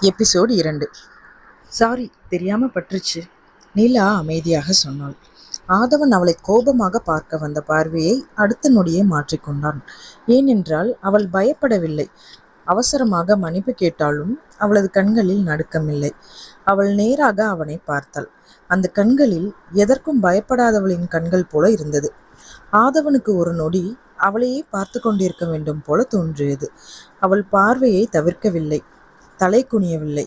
Episode 2. Sorry, தெரியாம பட்டுருச்சு. நீலா அமைதியாக சொன்னாள். ஆதவன் அவளை கோபமாக பார்க்க வந்த பார்வையை அடுத்த நொடியே மாற்றிக்கொண்டான். ஏனென்றால் அவள் பயப்படவில்லை. அவசரமாக மன்னிப்பு கேட்டாலும் அவளது கண்களில் நடுக்கமில்லை. அவள் நேராக அவனை பார்த்தாள். அந்த கண்களில் எதற்கும் பயப்படாதவளின் கண்கள் போல இருந்தது. ஆதவனுக்கு ஒரு நொடி அவளையே பார்த்து கொண்டிருக்க வேண்டும் போல தோன்றியது. அவள் பார்வையை தவிர்க்கவில்லை, தலை குனியவில்லை.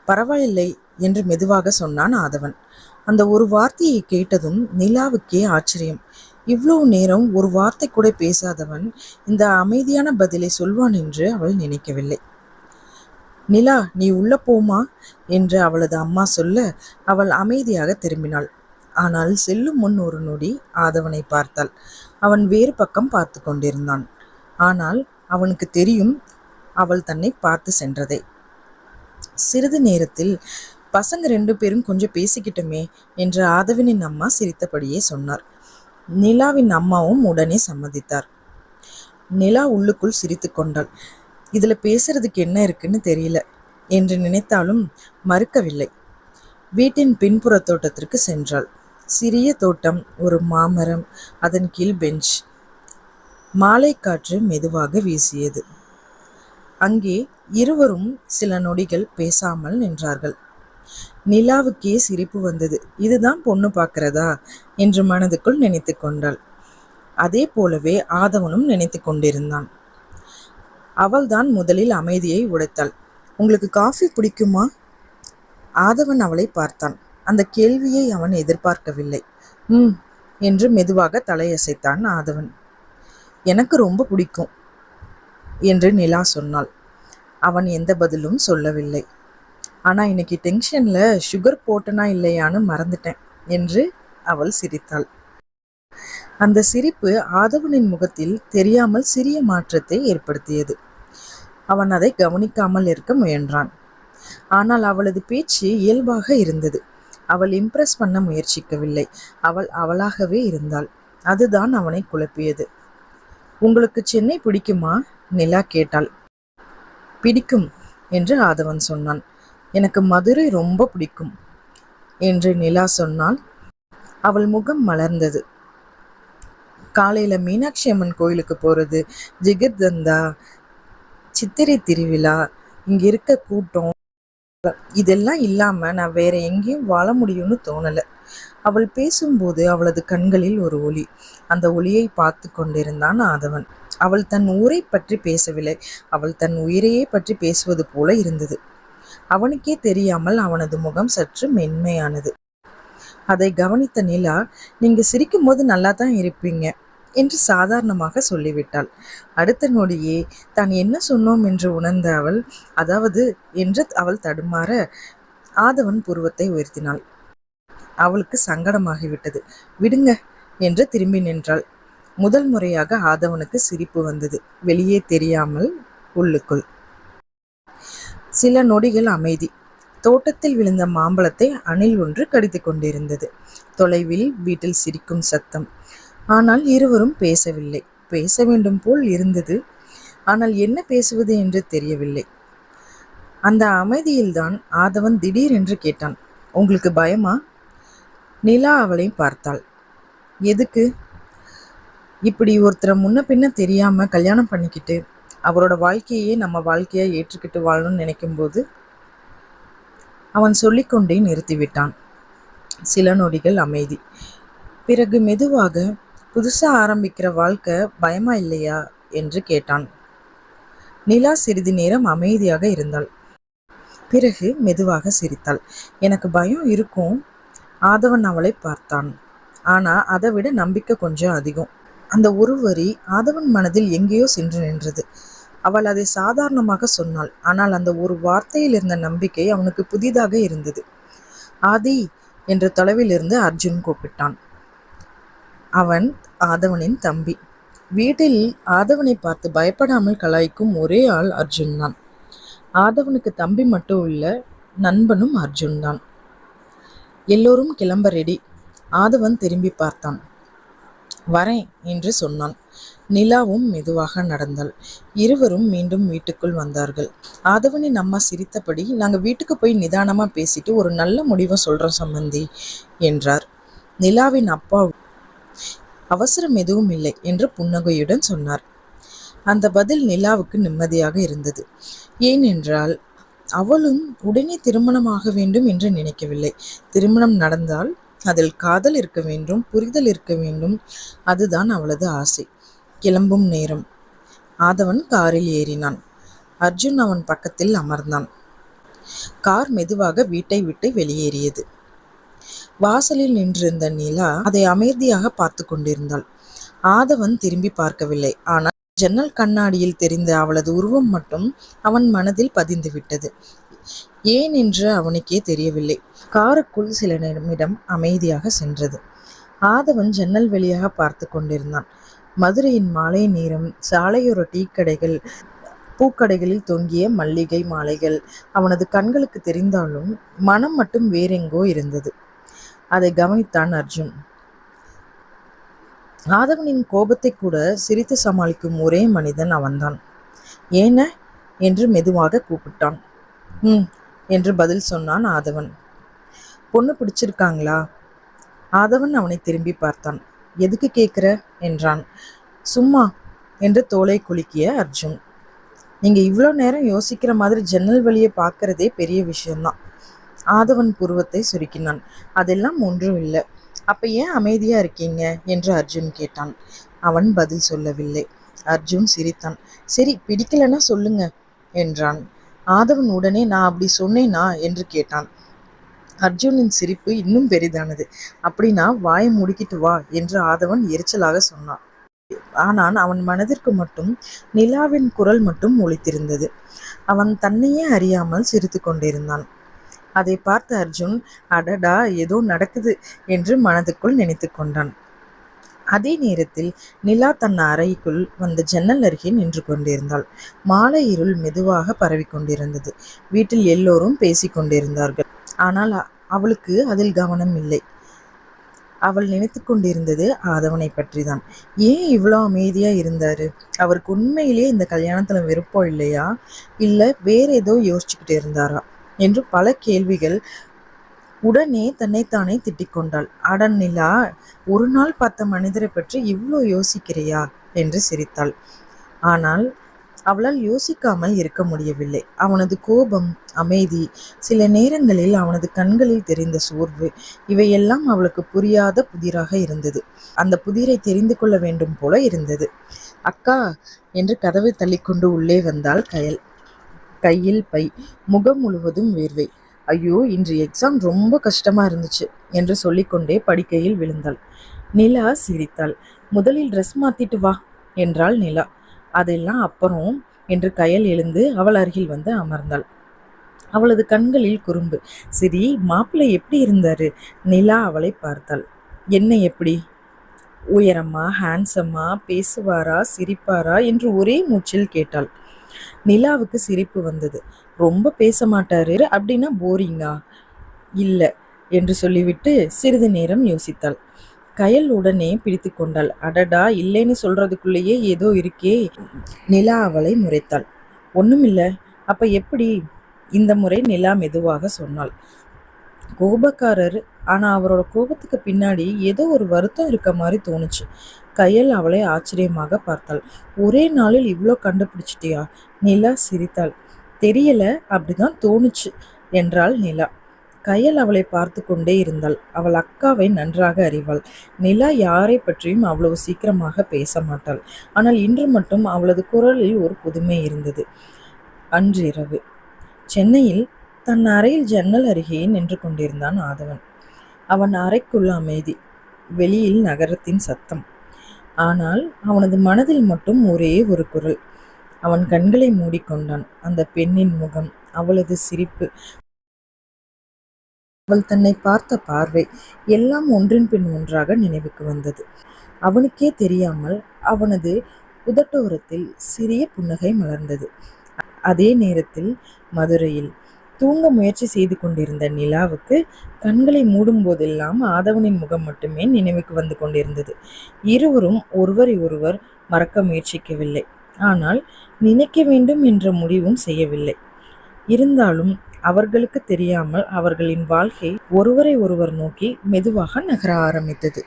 பரவாயில்லை என்று மெதுவாக சொன்னான் ஆதவன். அந்த ஒரு வார்த்தையை கேட்டதும் நிலாவுக்கே ஆச்சரியம். இவ்வளவு நேரம் ஒரு வார்த்தை கூட பேசாதவன் இந்த அமைதியான பதிலை சொல்வான் என்று அவள் நினைக்கவில்லை. நிலா, நீ உள்ள போமா என்று அவளது அம்மா சொல்ல அவள் அமைதியாக திரும்பினாள். ஆனால் செல்லும் முன் ஒரு நொடி ஆதவனை பார்த்தாள். அவன் வேறு பக்கம் பார்த்து கொண்டிருந்தான். ஆனால் அவனுக்கு தெரியும் அவள் தன்னை பார்த்து சென்றதை. சிறிது நேரத்தில், பசங்க 2 பேரும் கொஞ்சம் பேசிக்கிட்டோமே என்று ஆதவனின் அம்மா சிரித்தபடியே சொன்னார். நிலாவின் அம்மாவும் உடனே சம்மதித்தார். நிலா உள்ளுக்குள் சிரித்து கொண்டாள். இதுல பேசுறதுக்கு என்ன இருக்குன்னு தெரியல என்று நினைத்தாலும் மறுக்கவில்லை. வீட்டின் பின்புற தோட்டத்திற்கு சென்றாள். சிறிய தோட்டம், ஒரு மாமரம், அதன் கீழ் பெஞ்ச். மாலை காற்று மெதுவாக வீசியது. அங்கே இருவரும் சில நொடிகள் பேசாமல் நின்றார்கள். நிலாவுக்கே சிரிப்பு வந்தது. இதுதான் பொண்ணு பார்க்கிறதா என்று மனதுக்குள் நினைத்து கொண்டாள். அதே போலவே ஆதவனும் நினைத்து கொண்டிருந்தான். அவள்தான் முதலில் அமைதியை உடைத்தாள். உங்களுக்கு காஃபி பிடிக்குமா? ஆதவன் அவளை பார்த்தான். அந்த கேள்வியை அவன் எதிர்பார்க்கவில்லை. என்று மெதுவாக தலையசைத்தான் ஆதவன். எனக்கு ரொம்ப பிடிக்கும் என்று நிலா சொன்னாள். அவன் எந்த பதிலும் சொல்லவில்லை. ஆனால் இன்னைக்கு டென்ஷனில் சுகர் போட்டனா இல்லையான்னு மறந்துட்டேன் என்று அவள் சிரித்தாள். அந்த சிரிப்பு ஆதவனின் முகத்தில் தெரியாமல் சிறிய மாற்றத்தை ஏற்படுத்தியது. அவன் அதை கவனிக்காமல் இருக்க முயன்றான். ஆனால் அவளது பேச்சு இயல்பாக இருந்தது. அவள் இம்ப்ரெஸ் பண்ண முயற்சிக்கவில்லை. அவள் அவளாகவே இருந்தாள். அதுதான் அவனை குழப்பியது. உங்களுக்கு சென்னை பிடிக்குமா? நிலா கேட்டாள். பிடிக்கும் என்று ஆதவன் சொன்னான். எனக்கு மதுரை ரொம்ப பிடிக்கும் என்று நிலா சொன்னாள். அவள் முகம் மலர்ந்தது. காலையில மீனாட்சி அம்மன் கோயிலுக்கு போறது, ஜிகர்தந்தா, சித்திரை திருவிழா, இங்க இருக்க கூட்டம், இதெல்லாம் இல்லாம நான் வேற எங்கேயும் வாழ முடியும்னு தோணல. அவள் பேசும்போது அவளது கண்களில் ஒரு ஒளி. அந்த ஒளியை பார்த்து கொண்டிருந்தான் ஆதவன். அவள் தன் ஊரை பற்றி பேசவில்லை. அவள் தன் உயிரையே பற்றி பேசுவது போல இருந்தது. அவனுக்கே தெரியாமல் அவனது முகம் சற்று மென்மையானது. அதை கவனித்த நிலா, நீங்க சிரிக்கும் போது நல்லா தான் இருப்பீங்க என்று சாதாரணமாக சொல்லிவிட்டாள். அடுத்த நொடியே தான் என்ன சொன்னோம் என்று உணர்ந்த அவள், அதாவது என்று அவள் தடுமாற ஆதவன் புருவத்தை உயர்த்தினாள். அவளுக்கு சங்கடமாகிவிட்டது. விடுங்க என்று திரும்பி நின்றாள். முதல் முறையாக ஆதவனுக்கு சிரிப்பு வந்தது. வெளியே தெரியாமல், உள்ளுக்குள். சில நொடிகள் அமைதி. தோட்டத்தில் விழுந்த மாம்பழத்தை அணில் ஒன்று கடித்து கொண்டிருந்தது. தொலைவில் வீட்டில் சிரிக்கும் சத்தம். ஆனால் இருவரும் பேசவில்லை. பேச வேண்டும் போல் இருந்தது. ஆனால் என்ன பேசுவது என்று தெரியவில்லை. அந்த அமைதியில்தான் ஆதவன் திடீரென்று கேட்டான், உங்களுக்கு பயமா? நிலா அவளை பார்த்தாள். எதுக்கு? இப்படி ஒருத்தரை முன்ன பின்ன தெரியாம கல்யாணம் பண்ணிக்கிட்டு அவரோட வாழ்க்கையே நம்ம வாழ்க்கையா ஏற்றுக்கிட்டு வாழணும்னு நினைக்கும்போது. அவன் சொல்லிக்கொண்டே நிறுத்திவிட்டான். சில நொடிகள் அமைதி. பிறகு மெதுவாக, புதுசா ஆரம்பிக்கிற வாழ்க்கை பயமா இல்லையா என்று கேட்டான். நிலா சிறிது நேரம் அமைதியாக இருந்தாள். பிறகு மெதுவாக சிரித்தாள். எனக்கு பயம் இருக்கும். ஆதவன் அவளை பார்த்தான். ஆனா அதை விட நம்பிக்கை கொஞ்சம் அதிகம். அந்த ஒரு வரி ஆதவன் மனதில் எங்கேயோ சென்று நின்றது. அவள் அதை சாதாரணமாக சொன்னாள். ஆனால் அந்த ஒரு வார்த்தையில் இருந்த நம்பிக்கை அவனுக்கு புதிதாக இருந்தது. ஆதி என்ற தொலைவில் இருந்து அர்ஜுன் கூப்பிட்டான். அவன் ஆதவனின் தம்பி. வீட்டில் ஆதவனை பார்த்து பயப்படாமல் கலாய்க்கும் ஒரே ஆள் அர்ஜுன் தான். ஆதவனுக்கு தம்பி மட்டும் இல்ல, நண்பனும் அர்ஜுன் தான். எல்லோரும் கிளம்ப ரெடி. ஆதவன் திரும்பி பார்த்தான். வரேன் என்று சொன்னான். நிலாவும் மெதுவாக நடந்தாள். இருவரும் மீண்டும் வீட்டுக்குள் வந்தார்கள். ஆதவனின் அம்மா சிரித்தபடி, நாங்கள் வீட்டுக்கு போய் நிதானமாக பேசிட்டு ஒரு நல்ல முடிவை சொல்கிறோம் சம்பந்தி என்றார். நிலாவின் அப்பா அவசரம் எதுவும் இல்லை என்று புன்னகையுடன் சொன்னார். அந்த பதில் நிலாவுக்கு நிம்மதியாக இருந்தது. ஏனென்றால் அவளும் உடனே திருமணமாக வேண்டும் என்று நினைக்கவில்லை. திருமணம் நடந்தால் அதில் காதல் இருக்க வேண்டும், புரிதல் இருக்க வேண்டும். அதுதான் அவளது ஆசை. கிளம்பும் நேரம். ஆதவன் காரில் ஏறினான். அர்ஜுன் அவன் பக்கத்தில் அமர்ந்தான். கார் மெதுவாக வீட்டை விட்டு வெளியேறியது. வாசலில் நின்றிருந்த நிலா அதை அமைதியாக பார்த்து கொண்டிருந்தாள். ஆதவன் திரும்பி பார்க்கவில்லை. ஆனால் ஜன்னல் கண்ணாடியில் தெரிந்த அவளது உருவம் மட்டும் அவன் மனதில் பதிந்து விட்டது. ஏன் என்று அவனுக்கே தெரியவில்லை. காருக்குள் சில நிமிடம் அமைதியாக சென்றது. ஆதவன் ஜன்னல் வழியாக பார்த்து கொண்டிருந்தான். மதுரையின் மாலை நேரம், சாலையோர டீ கடைகள், பூக்கடைகளில் தொங்கிய மல்லிகை மாலைகள் அவனது கண்களுக்கு தெரிந்தாலும் மனம் மட்டும் வேறெங்கோ இருந்தது. அதை கவனித்தான் அர்ஜுன். ஆதவனின் கோபத்தை கூட சிரித்து சமாளிக்கும் ஒரே மனிதன் அவன்தான். ஏன என்று மெதுவாக கூப்பிட்டான். என்று பதில் சொன்னான் ஆதவன். பொண்ணு பிடிச்சிருக்காங்களா? ஆதவன் அவனை திரும்பி பார்த்தான். எதுக்கு கேட்குற என்றான். சும்மா என்று தோளை குலுக்கிய அர்ஜுன். நீங்க இவ்வளோ நேரம் யோசிக்கிற மாதிரி ஜன்னல் வழியை பார்க்கறதே பெரிய விஷயம்தான். ஆதவன் புருவத்தை சுருக்கினான். அதெல்லாம் ஒன்றும் இல்லை. அப்ப ஏன் அமைதியா இருக்கீங்க என்று அர்ஜுன் கேட்டான். அவன் பதில் சொல்லவில்லை. அர்ஜுன் சிரித்தான். சரி, பிடிக்கலன்னா சொல்லுங்க என்றான். ஆதவன் உடனே நான் அப்படி சொன்னேனா என்று கேட்டான். அர்ஜுனின் சிரிப்பு இன்னும் பெரிதானது. அப்படின்னா வாயை முடிக்கிட்டு வா என்று ஆதவன் எரிச்சலாக சொன்னான். ஆனால் அவன் மனதிற்கு மட்டும் நிலாவின் குரல் மட்டும் ஒலித்திருந்தது. அவன் தன்னையே அறியாமல் சிரித்து கொண்டிருந்தான். அதை பார்த்த அர்ஜுன், அடடா ஏதோ நடக்குது என்று மனதுக்குள் நினைத்து கொண்டான். அதே நேரத்தில் நிலா தன் அறைக்குள் வந்த ஜன்னல் அருகே நின்று கொண்டிருந்தாள். மாலை இருள் மெதுவாக பரவி கொண்டிருந்தது. வீட்டில் எல்லோரும் பேசி கொண்டிருந்தார்கள். ஆனால் அவளுக்கு அதில் கவனம் இல்லை. அவள் நினைத்து கொண்டிருந்தது ஆதவனை பற்றி தான். ஏன் இவ்வளோ அமைதியா இருந்தாரு? அவருக்கு உண்மையிலேயே இந்த கல்யாணத்துல விருப்பம் இல்லையா, இல்லை வேற ஏதோ யோசிச்சுக்கிட்டு இருந்தாரா என்று பல கேள்விகள். உடனே தன்னைத்தானே திட்டிக்கொண்டாள். அடன் நிலா, ஒரு நாள் பார்த்த மனிதரை பற்றி இவ்வளோ யோசிக்கிறியா என்று சிரித்தாள். ஆனால் அவளால் யோசிக்காமல் இருக்க முடியவில்லை. அவனது கோபம், அமைதி, சில நேரங்களில் அவனது கண்களில் தெரிந்த சோர்வு, இவையெல்லாம் அவளுக்கு புரியாத புதிராக இருந்தது. அந்த புதிரை தெரிந்து கொள்ள வேண்டும் போல இருந்தது. அக்கா என்று கதவை தள்ளிக்கொண்டு உள்ளே வந்தாள் கயல். கையில் பை, முகம் முழுவதும் வேர்வை. ஐயோ, இன்று எக்ஸாம் ரொம்ப கஷ்டமா இருந்துச்சு என்று சொல்லிக்கொண்டே படுக்கையில் விழுந்தாள். நிலா சிரித்தாள். முதலில் ட்ரெஸ் மாத்திட்டு வா என்றாள் நிலா. அதெல்லாம் அப்புறம் என்று கயல் எழுந்து அவள் அருகில் வந்து அமர்ந்தாள். அவளது கண்களில் குறும்பு. சரி, மாப்பிள்ளை எப்படி இருந்தாரு? நிலா அவளை பார்த்தாள். என்ன எப்படி? உயரமா, ஹேண்ட்ஸமா, பேசுவாரா, சிரிப்பாரா என்று ஒரே மூச்சில் கேட்டாள். நிலாவுக்கு சிரிப்பு வந்தது. ரொம்ப பேச மாட்டாரு அப்படின்னா போரிங்கா? இல்லை என்று சொல்லிவிட்டு சிறிது நேரம் யோசித்தாள். கயல் உடனே பிடித்து கொண்டாள். அடடா, இல்லைன்னு சொல்றதுக்குள்ளேயே ஏதோ இருக்கே. நிலா அவளை முறைத்தாள். ஒண்ணுமில்ல. அப்ப எப்படி? இந்த முறை நிலா மெதுவாக சொன்னாள். கோபக்காரர், ஆனா அவரோட கோபத்துக்கு பின்னாடி ஏதோ ஒரு வருத்தம் இருக்க மாதிரி தோணுச்சு. கயல் அவளை ஆச்சரியமாக பார்த்தாள். ஒரே நாளில் இவ்வளோ கண்டுபிடிச்சிட்டியா? நிலா சிரித்தாள். தெரியல, அப்படிதான் தோணுச்சு என்றாள் நிலா. கயல் அவளை பார்த்து கொண்டே இருந்தாள். அவள் அக்காவை நன்றாக அறிவாள். நிலா யாரை பற்றியும் அவ்வளவு சீக்கிரமாக பேச மாட்டாள். ஆனால் இன்று மட்டும் அவளது குரலில் ஒரு புதுமை இருந்தது. அன்றிரவு சென்னையில் தன் அறையில் ஜன்னல் அருகே நின்று கொண்டிருந்தான் ஆதவன். அவன் அறைக்குள்ள அமைதி, வெளியில் நகரத்தின் சத்தம். ஆனால் அவனது மனதில் மட்டும் ஒரே ஒரு குரல். அவன் கண்களை மூடிக்கொண்டான். அந்த பெண்ணின் முகம், அவளது சிரிப்பு, அவள் தன்னை பார்த்த பார்வை, எல்லாம் ஒன்றின் பின் ஒன்றாக நினைவுக்கு வந்தது. அவனுக்கே தெரியாமல் அவனது உதட்டோரத்தில் சிறிய புன்னகை மலர்ந்தது. அதே நேரத்தில் மதுரையில் தூங்க முயற்சி செய்து கொண்டிருந்த நிலாவுக்கு கண்களை மூடும் போதெல்லாம் ஆதவனின் முகம் மட்டுமே நினைவுக்கு வந்து கொண்டிருந்தது. இருவரும் ஒருவரை ஒருவர் மறக்க முயற்சிக்கவில்லை. ஆனால் நினைக்க வேண்டும் என்ற முடிவும் செய்யவில்லை. இருந்தாலும் அவர்களுக்கு தெரியாமல் அவர்களின் வாழ்க்கை ஒருவரை ஒருவர் நோக்கி மெதுவாக நகர ஆரம்பித்தது.